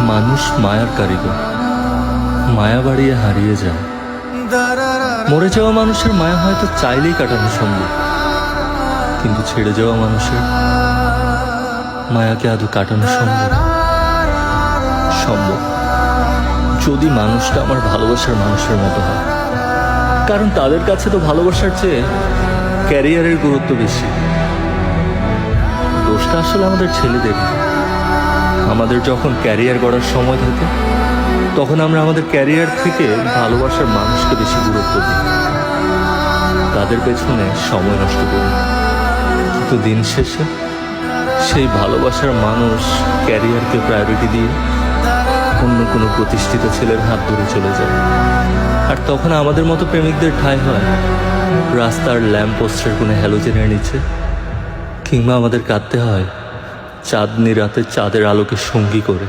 মানুষ মায়ার কারিগর, মায়া বাড়িয়ে হারিয়ে যায়। মরে যাওয়া মানুষের মায়া হয়তো চাইলেই কাটানো সম্ভব, কিন্তু ছেড়ে যাওয়া মানুষের মায়াকে আদৌ কাটানো সম্ভব? সম্ভব, যদি মানুষটা আমার ভালোবাসার মানুষের মতো হয়। কারণ তাদের কাছে তো ভালোবাসার চেয়ে ক্যারিয়ারের গুরুত্ব বেশি। দোষটা আসলে আমাদের ছেলেদের। আমাদের যখন ক্যারিয়ার গড়ার সময় থাকে, তখন আমরা আমাদের ক্যারিয়ার থেকে ভালোবাসার মানুষকে বেশি গুরুত্ব দিই, তাদের পেছনে সময় নষ্ট করি। কিন্তু দিন শেষে সেই ভালোবাসার মানুষ ক্যারিয়ারকে প্রায়োরিটি দিয়ে অন্য কোনো প্রতিষ্ঠিত ছেলের হাত ধরে চলে যায়। আর তখন আমাদের মতো প্রেমিকদের ঠাঁই হয় রাস্তার ল্যাম্প পোস্টের কোনো হ্যালোজেনের নিচে, কিংবা আমাদের কাঁদতে হয় চাঁদনি রাতে চাঁদের আলোকে সঙ্গী করে।